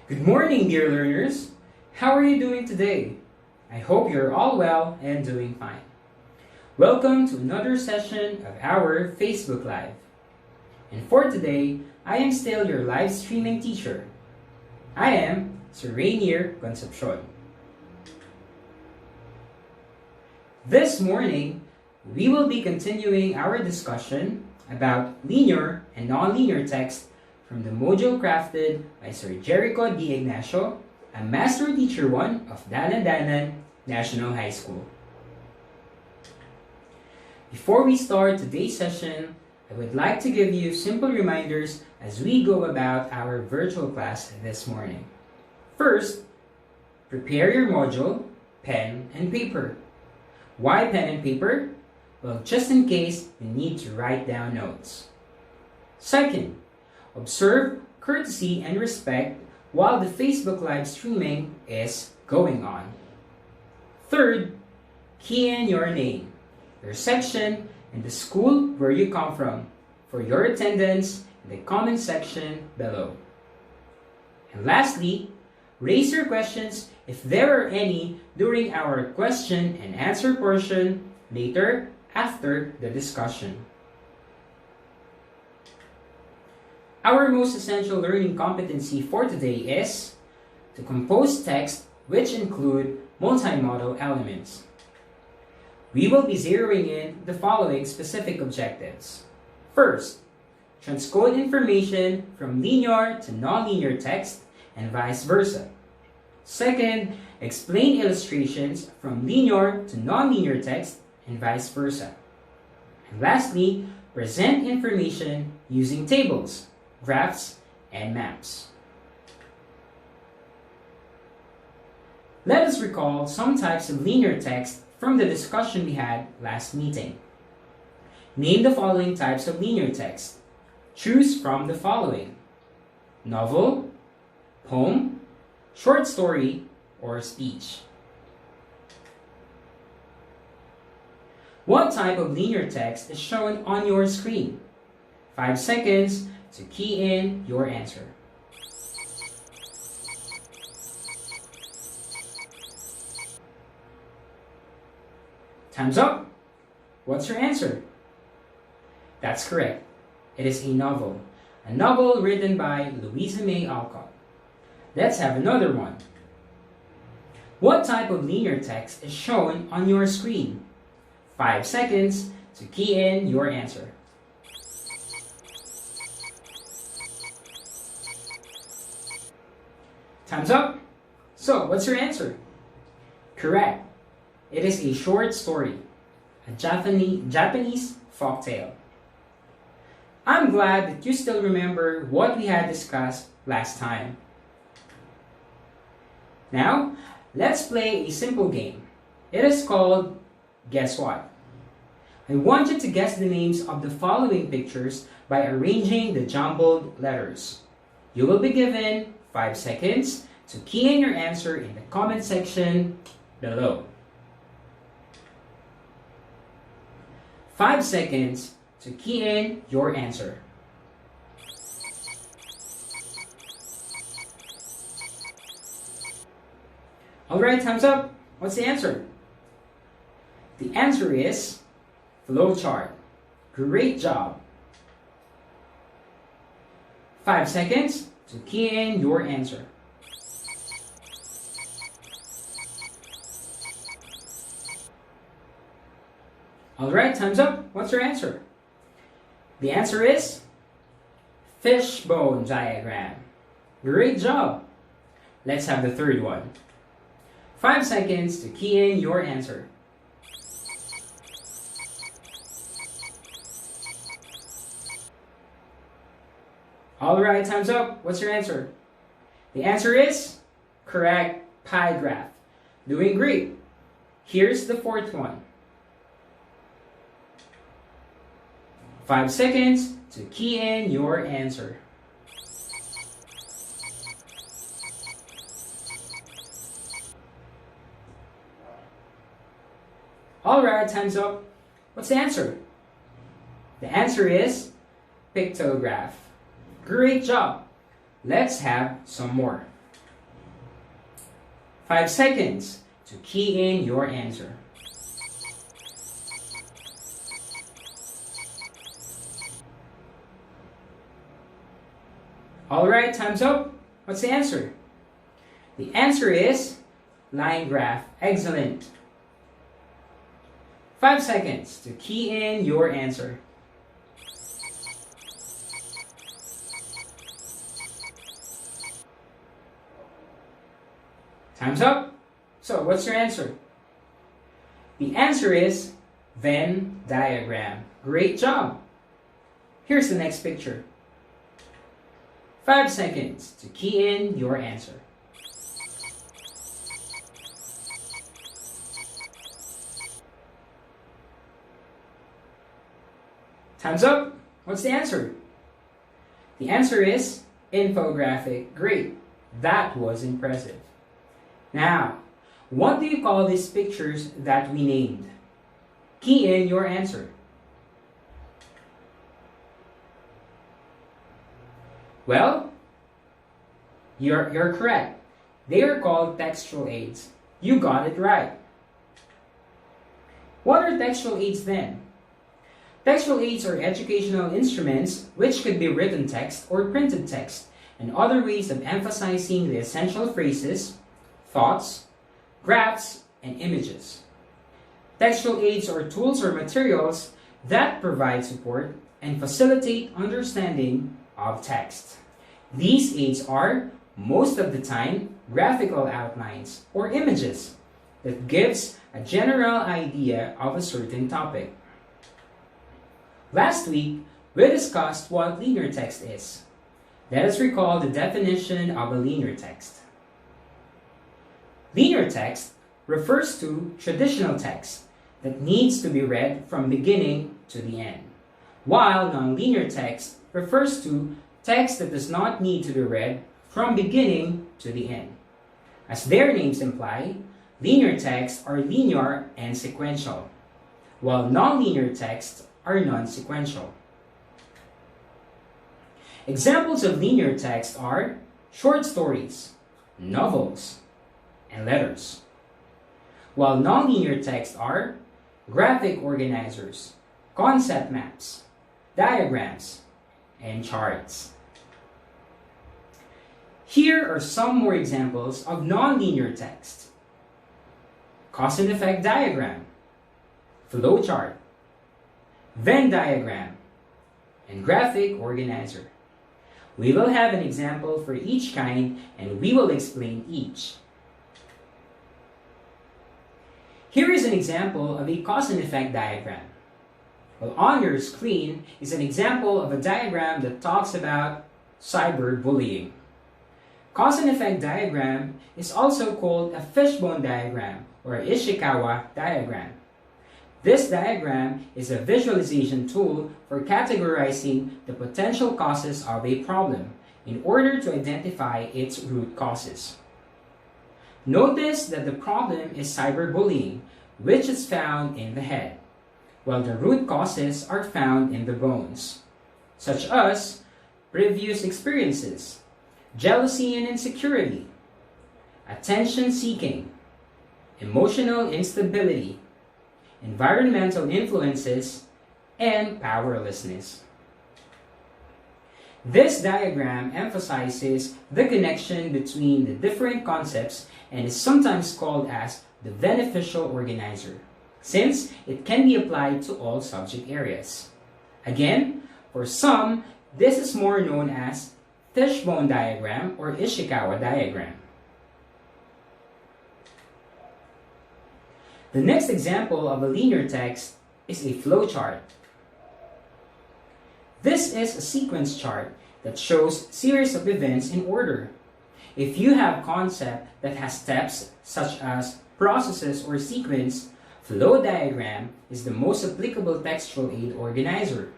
Good morning, dear learners. How are you doing today? I hope you're all well and doing fine. Welcome to another session of our Facebook Live. And for today, I am still your live streaming teacher. I am Sir Rainier Concepcion. This morning, we will be continuing our discussion about linear and nonlinear text from the module crafted by Sir Jericho D. Ignacio, a Master Teacher 1 of Dalandanan National High School. Before we start today's session, I would like to give you simple reminders as we go about our virtual class this morning. First, prepare your module, pen and paper. Why pen and paper? Well, just in case you need to write down notes. Second, observe courtesy and respect while the Facebook live streaming is going on. Third, key in your name, your section, and the school where you come from for your attendance in the comment section below. And lastly, raise your questions if there are any during our question and answer portion later after the discussion. Our most essential learning competency for today is to compose text which include multimodal elements. We will be zeroing in the following specific objectives. First, transcode information from linear to nonlinear text and vice versa. Second, explain illustrations from linear to nonlinear text and vice versa. And lastly, present information using tables, graphs, and maps. Let us recall some types of linear text from the discussion we had last meeting. Name the following types of linear text. Choose from the following: novel, poem, short story, or speech. What type of linear text is shown on your screen? 5 seconds to key in your answer. Time's up! What's your answer? That's correct. It is a novel written by Louisa May Alcott. Let's have another one. What type of linear text is shown on your screen? 5 seconds to key in your answer. Time's up! So, what's your answer? Correct. It is a short story, a Japanese folktale. I'm glad that you still remember what we had discussed last time. Now, let's play a simple game. It is called Guess What? I want you to guess the names of the following pictures by arranging the jumbled letters. You will be given 5 seconds to key in your answer in the comment section below. 5 seconds to key in your answer. Alright, time's up. What's the answer? The answer is flowchart. Great job. 5 seconds to key in your answer. Alright, time's up. What's your answer? The answer is fishbone diagram. Great job. Let's have the third one. 5 seconds to key in your answer. Alright, time's up. What's your answer? The answer is correct, pie graph. Doing great. Here's the fourth one. 5 seconds to key in your answer. Alright, time's up. What's the answer? The answer is pictograph. Great job! Let's have some more. 5 seconds to key in your answer. Alright, time's up. What's the answer? The answer is line graph. Excellent. 5 seconds to key in your answer. Time's up. So, what's your answer? The answer is Venn diagram. Great job. Here's the next picture. 5 seconds to key in your answer. Time's up. What's the answer? The answer is infographic. Great. That was impressive. Now, what do you call these pictures that we named? Key in your answer. Well, you're correct. They are called textual aids. You got it right. What are textual aids then? Textual aids are educational instruments which could be written text or printed text and other ways of emphasizing the essential phrases, thoughts, graphs, and images. Textual aids are tools or materials that provide support and facilitate understanding of text. These aids are, most of the time, graphical outlines or images that gives a general idea of a certain topic. Last week, we discussed what linear text is. Let us recall the definition of a linear text. Linear text refers to traditional text that needs to be read from beginning to the end, while nonlinear text refers to text that does not need to be read from beginning to the end. As their names imply, linear texts are linear and sequential, while nonlinear texts are non-sequential. Examples of linear text are short stories, novels, and letters, while nonlinear texts are graphic organizers, concept maps, diagrams, and charts. Here are some more examples of nonlinear text: cause and effect diagram, flowchart, Venn diagram, and graphic organizer. We will have an example for each kind and we will explain each. Here is an example of a cause and effect diagram. Well, on your screen is an example of a diagram that talks about cyberbullying. Cause and effect diagram is also called a fishbone diagram or Ishikawa diagram. This diagram is a visualization tool for categorizing the potential causes of a problem in order to identify its root causes. Notice that the problem is cyberbullying, which is found in the head, while the root causes are found in the bones, such as previous experiences, jealousy and insecurity, attention seeking, emotional instability, environmental influences, and powerlessness. This diagram emphasizes the connection between the different concepts and is sometimes called as the beneficial organizer, since it can be applied to all subject areas. Again, for some, this is more known as fishbone diagram or Ishikawa diagram. The next example of a linear text is a flowchart. This is a sequence chart that shows series of events in order. If you have concept that has steps such as processes or sequence, flow diagram is the most applicable textual aid organizer.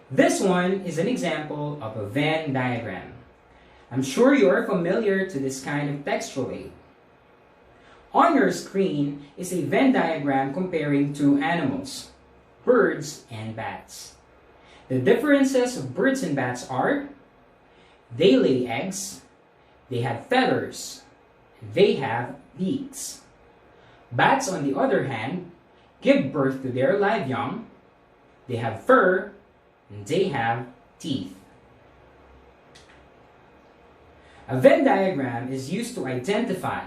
This one is an example of a Venn diagram. I'm sure you are familiar to this kind of textual aid. On your screen is a Venn diagram comparing two animals, birds and bats. The differences of birds and bats are: they lay eggs, They have feathers. They have beaks. Bats, on the other hand, give birth to their live young. They have fur, and they have teeth. A Venn diagram is used to identify,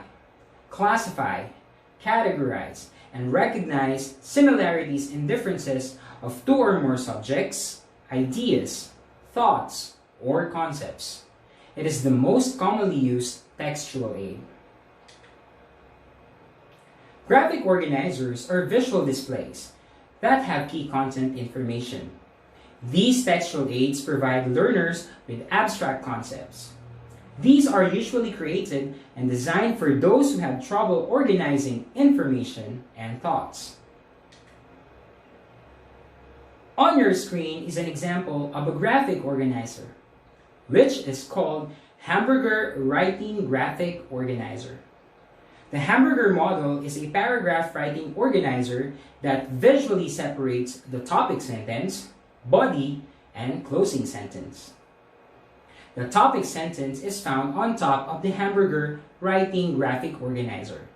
classify, categorize, and recognize similarities and differences of two or more subjects, ideas, thoughts, or concepts. It is the most commonly used textual aid. Graphic organizers are visual displays that have key content information. These textual aids provide learners with abstract concepts. These are usually created and designed for those who have trouble organizing information and thoughts. On your screen is an example of a graphic organizer, which is called Hamburger Writing Graphic Organizer. The hamburger model is a paragraph writing organizer that visually separates the topic sentence, body, and closing sentence. The topic sentence is found on top of the hamburger writing graphic organizer.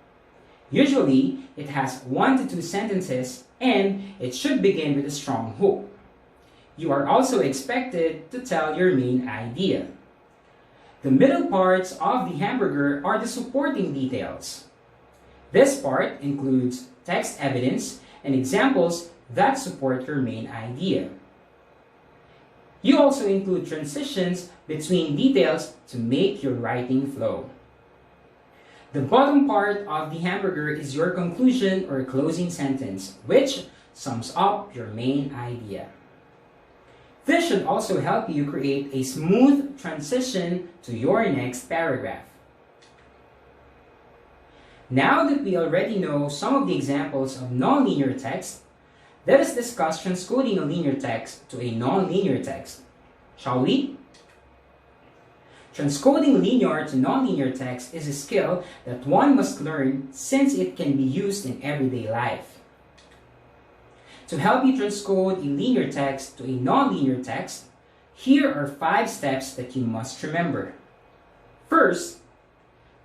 Usually, it has 1 to 2 sentences and it should begin with a strong hook. You are also expected to tell your main idea. The middle parts of the hamburger are the supporting details. This part includes text evidence and examples that support your main idea. You also include transitions between details to make your writing flow. The bottom part of the hamburger is your conclusion or closing sentence, which sums up your main idea. This should also help you create a smooth transition to your next paragraph. Now that we already know some of the examples of nonlinear text, let us discuss transcoding a linear text to a nonlinear text. Shall we? Transcoding linear to nonlinear text is a skill that one must learn since it can be used in everyday life. To help you transcode a linear text to a nonlinear text, here are 5 steps that you must remember. First,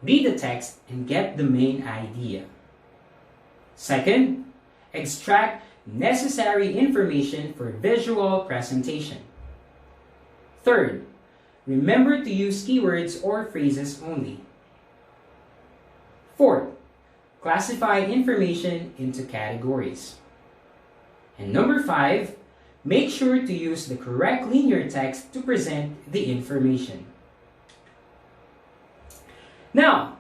read the text and get the main idea. Second, extract necessary information for visual presentation. Third, remember to use keywords or phrases only. Fourth, classify information into categories. And number 5, make sure to use the correct linear text to present the information. Now,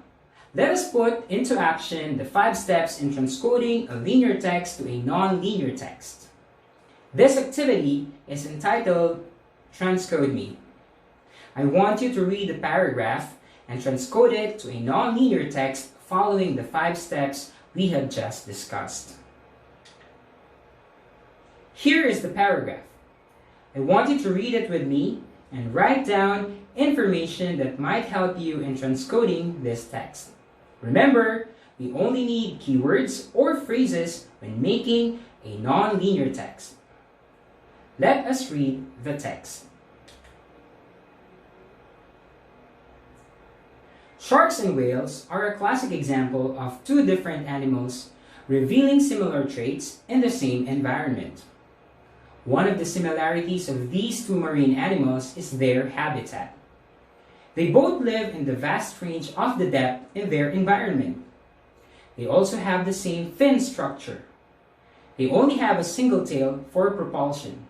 let us put into action the 5 steps in transcoding a linear text to a nonlinear text. This activity is entitled Transcode Me. I want you to read the paragraph and transcode it to a nonlinear text following the 5 steps we have just discussed. Here is the paragraph. I want you to read it with me and write down information that might help you in transcoding this text. Remember, we only need keywords or phrases when making a nonlinear text. Let us read the text. Sharks and whales are a classic example of 2 different animals revealing similar traits in the same environment. One of the similarities of these 2 marine animals is their habitat. They both live in the vast range of the depth in their environment. They also have the same fin structure. They only have a single tail for propulsion.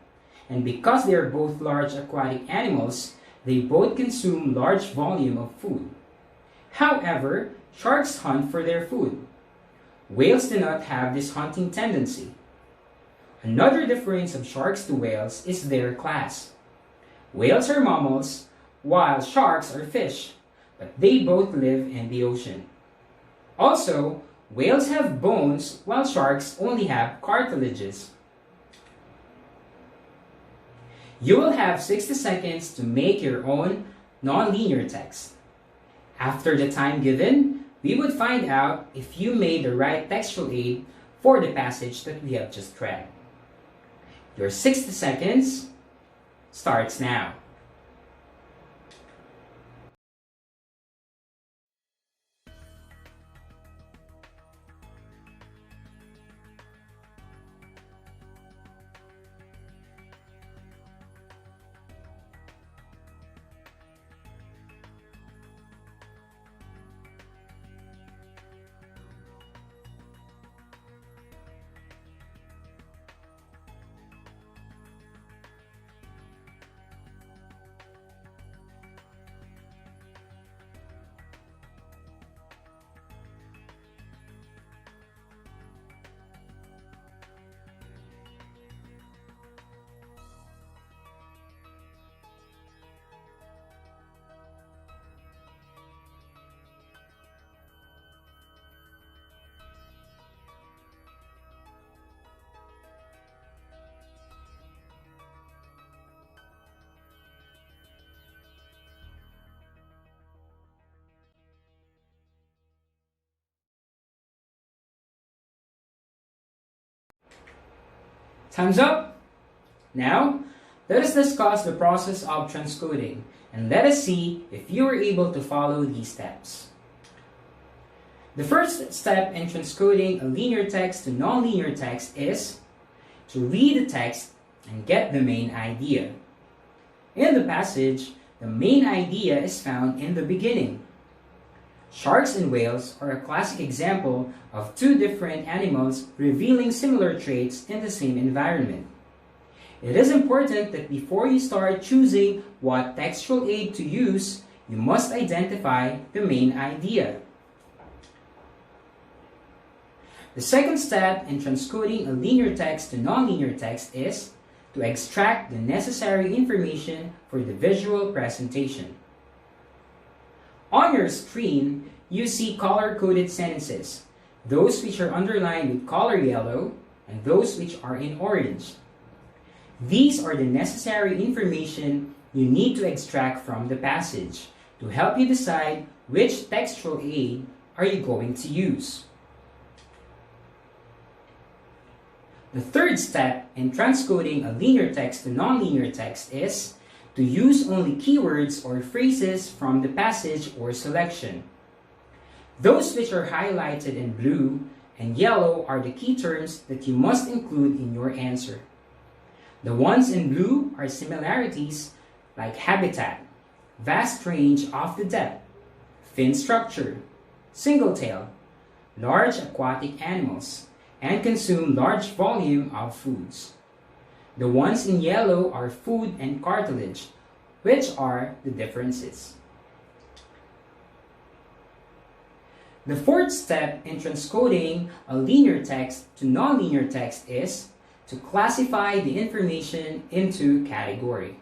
And because they are both large aquatic animals, they both consume large volume of food. However, sharks hunt for their food. Whales do not have this hunting tendency. Another difference of sharks to whales is their class. Whales are mammals, while sharks are fish, but they both live in the ocean. Also, whales have bones, while sharks only have cartilages. You will have 60 seconds to make your own nonlinear text. After the time given, we would find out if you made the right textual aid for the passage that we have just read. Your 60 seconds starts now. Thumbs up? Now, let us discuss the process of transcoding and let us see if you were able to follow these steps. The first step in transcoding a linear text to nonlinear text is to read the text and get the main idea. In the passage, the main idea is found in the beginning. Sharks and whales are a classic example of two different animals revealing similar traits in the same environment. It is important that before you start choosing what textual aid to use, you must identify the main idea. The second step in transcoding a linear text to nonlinear text is to extract the necessary information for the visual presentation. On your screen, you see color-coded sentences, those which are underlined with color yellow and those which are in orange. These are the necessary information you need to extract from the passage to help you decide which textual aid are you going to use. The third step in transcoding a linear text to nonlinear text is to use only keywords or phrases from the passage or selection. Those which are highlighted in blue and yellow are the key terms that you must include in your answer. The ones in blue are similarities like habitat, vast range of the depth, fin structure, single tail, large aquatic animals, and consume large volume of foods. The ones in yellow are food and cartilage, which are the differences. The fourth step in transcoding a linear text to nonlinear text is to classify the information into category.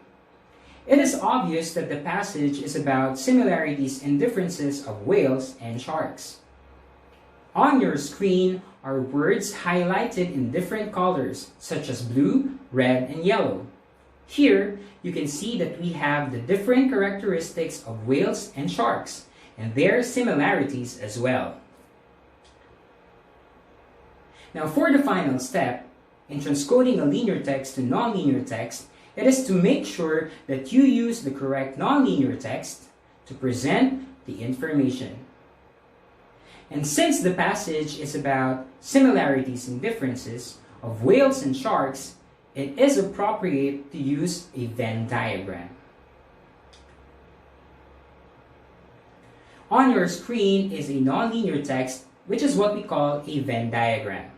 It is obvious that the passage is about similarities and differences of whales and sharks. On your screen are words highlighted in different colors, such as blue, red, and yellow. Here, you can see that we have the different characteristics of whales and sharks, and their similarities as well. Now, for the final step, in transcoding a linear text to nonlinear text, it is to make sure that you use the correct nonlinear text to present the information. And since the passage is about similarities and differences of whales and sharks, it is appropriate to use a Venn diagram. On your screen is a nonlinear text, which is what we call a Venn diagram.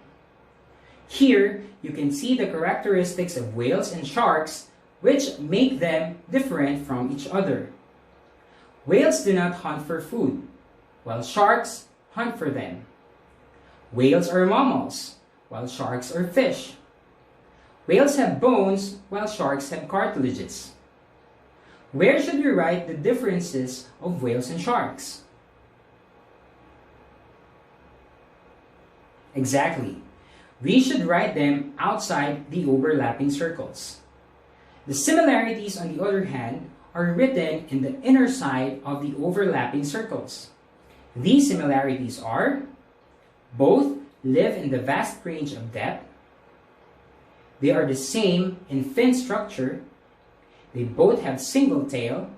Here, you can see the characteristics of whales and sharks, which make them different from each other. Whales do not hunt for food, while sharks hunt for them. Whales are mammals, while sharks are fish. Whales have bones, while sharks have cartilages. Where should we write the differences of whales and sharks? Exactly. We should write them outside the overlapping circles. The similarities, on the other hand, are written in the inner side of the overlapping circles. These similarities are: both live in the vast range of depth, they are the same in fin structure, they both have single tail,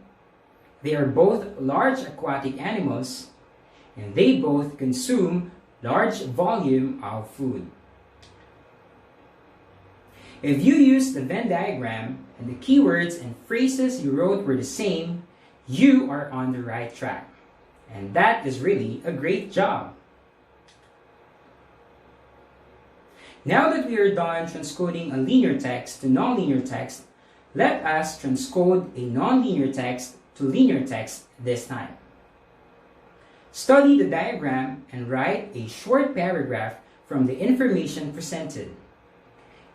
they are both large aquatic animals, and they both consume large volume of food. If you use the Venn diagram and the keywords and phrases you wrote were the same, you are on the right track. And that is really a great job. Now that we are done transcoding a linear text to nonlinear text, let us transcode a nonlinear text to linear text this time. Study the diagram and write a short paragraph from the information presented.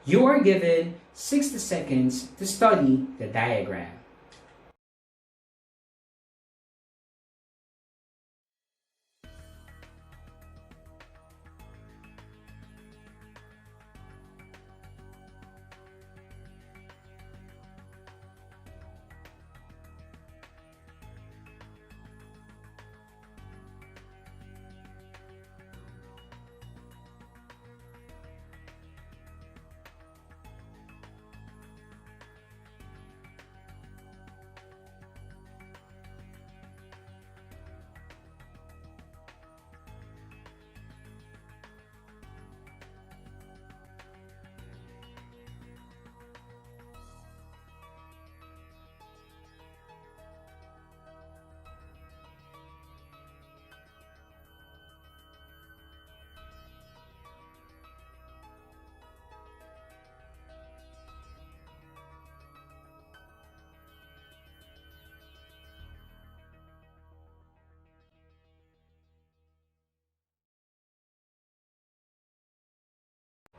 You are given 60 seconds to study the diagram.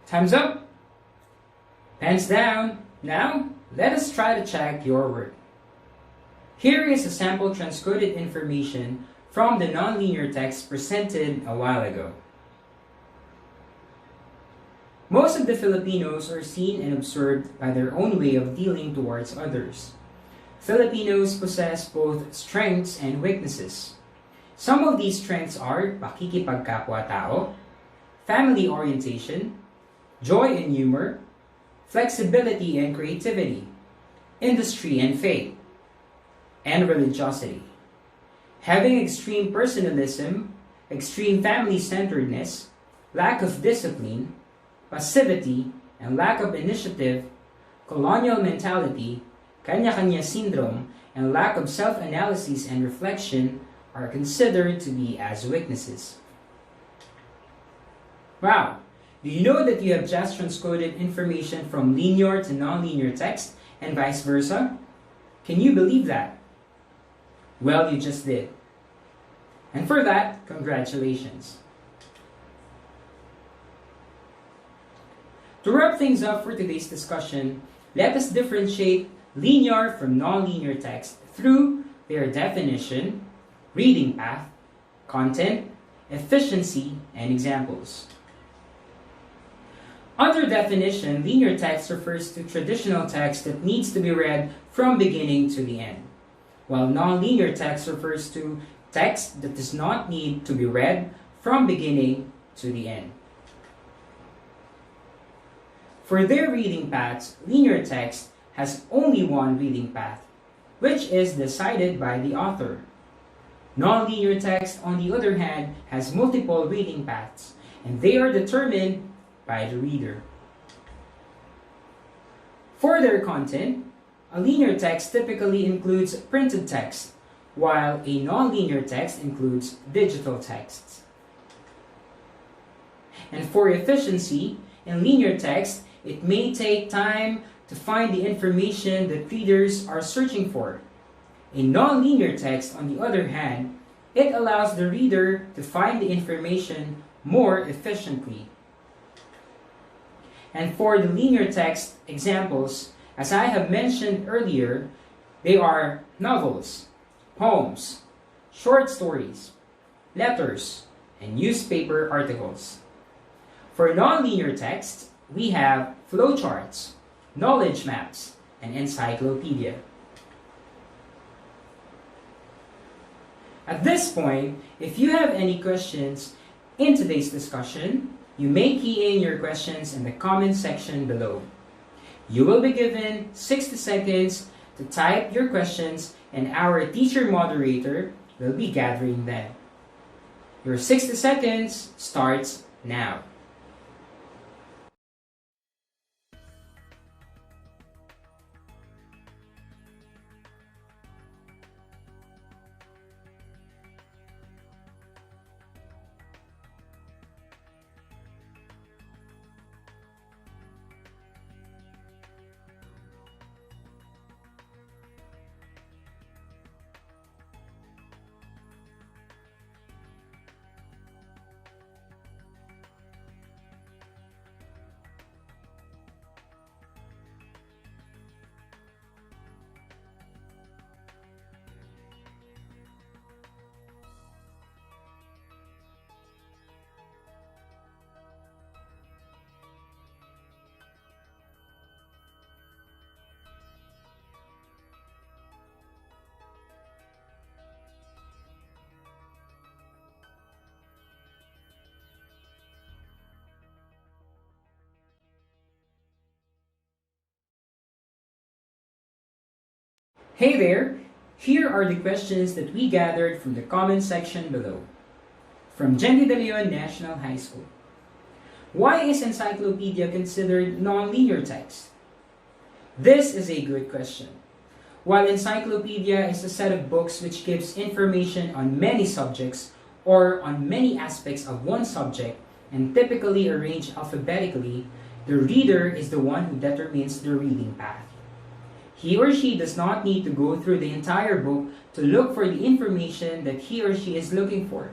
Time's up. Pens down. Now, let us try to check your work. Here is a sample transcoded information from the nonlinear text presented a while ago. Most of the Filipinos are seen and observed by their own way of dealing towards others. Filipinos possess both strengths and weaknesses. Some of these strengths are pakikipagkapwa-tao, family orientation, joy and humor, flexibility and creativity, industry and faith, and religiosity. Having extreme personalism, extreme family-centeredness, lack of discipline, passivity, and lack of initiative, colonial mentality, kanya-kanya syndrome, and lack of self-analysis and reflection are considered to be as weaknesses. Wow! Do you know that you have just transcoded information from linear to nonlinear text and vice versa? Can you believe that? Well, you just did. And for that, congratulations. To wrap things up for today's discussion, let us differentiate linear from nonlinear text through their definition, reading path, content, efficiency, and examples. Under definition, linear text refers to traditional text that needs to be read from beginning to the end, while nonlinear text refers to text that does not need to be read from beginning to the end. For their reading paths, linear text has only one reading path, which is decided by the author. Nonlinear text, on the other hand, has multiple reading paths, and they are determined by the reader. For their content, a linear text typically includes printed text, while a nonlinear text includes digital texts. And for efficiency, in linear text, it may take time to find the information that readers are searching for. In nonlinear text, on the other hand, it allows the reader to find the information more efficiently. And for the linear text examples, as I have mentioned earlier, they are novels, poems, short stories, letters, and newspaper articles. For nonlinear text, we have flowcharts, knowledge maps, and encyclopedia. At this point, if you have any questions in today's discussion, you may key in your questions in the comment section below. You will be given 60 seconds to type your questions, and our teacher moderator will be gathering them. Your 60 seconds starts now. Hey there! Here are the questions that we gathered from the comment section below. From Jenny De Leon National High School. Why is encyclopedia considered non-linear text? This is a good question. While encyclopedia is a set of books which gives information on many subjects or on many aspects of one subject and typically arranged alphabetically, the reader is the one who determines the reading path. He or she does not need to go through the entire book to look for the information that he or she is looking for.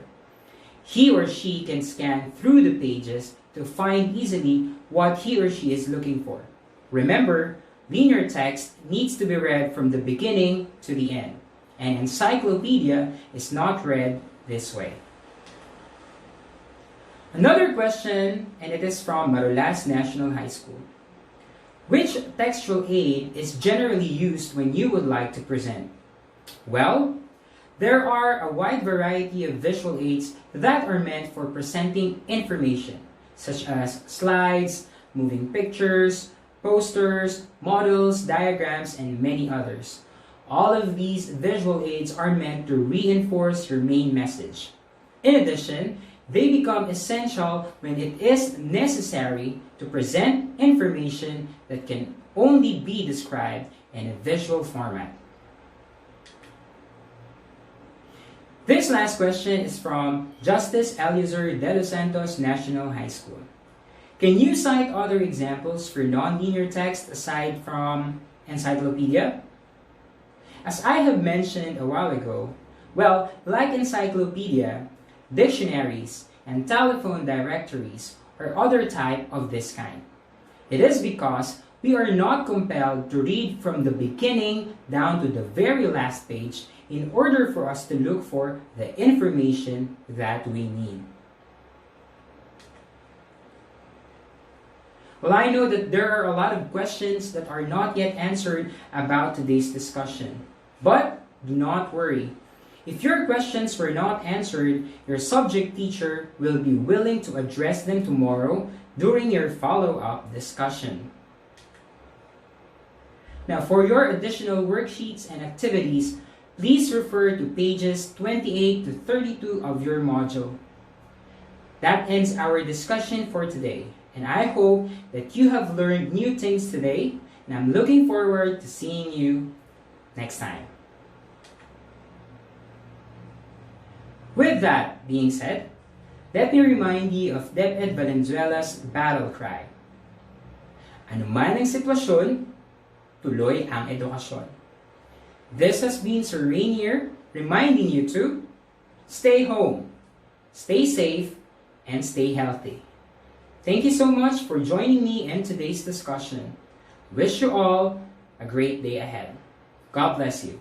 He or she can scan through the pages to find easily what he or she is looking for. Remember, linear text needs to be read from the beginning to the end, and encyclopedia is not read this way. Another question, and it is from Marulas National High School. Which textual aid is generally used when you would like to present? Well, there are a wide variety of visual aids that are meant for presenting information, such as slides, moving pictures, posters, models, diagrams, and many others. All of these visual aids are meant to reinforce your main message. In addition, they become essential when it is necessary to present information that can only be described in a visual format. This last question is from Justice Eliezer de los Santos National High School. Can you cite other examples for nonlinear text aside from encyclopedia? As I have mentioned a while ago, well, like encyclopedia, dictionaries, and telephone directories are other type of this kind. It is because we are not compelled to read from the beginning down to the very last page in order for us to look for the information that we need. Well, I know that there are a lot of questions that are not yet answered about today's discussion, but do not worry. If your questions were not answered, your subject teacher will be willing to address them tomorrow during your follow-up discussion. Now, for your additional worksheets and activities, please refer to pages 28 to 32 of your module. That ends our discussion for today, and I hope that you have learned new things today, and I'm looking forward to seeing you next time. With that being said, let me remind you of DepEd Valenzuela's battle cry. Ano man ang sitwasyon, tuloy ang edukasyon. This has been Sir Rainier reminding you to stay home, stay safe, and stay healthy. Thank you so much for joining me in today's discussion. Wish you all a great day ahead. God bless you.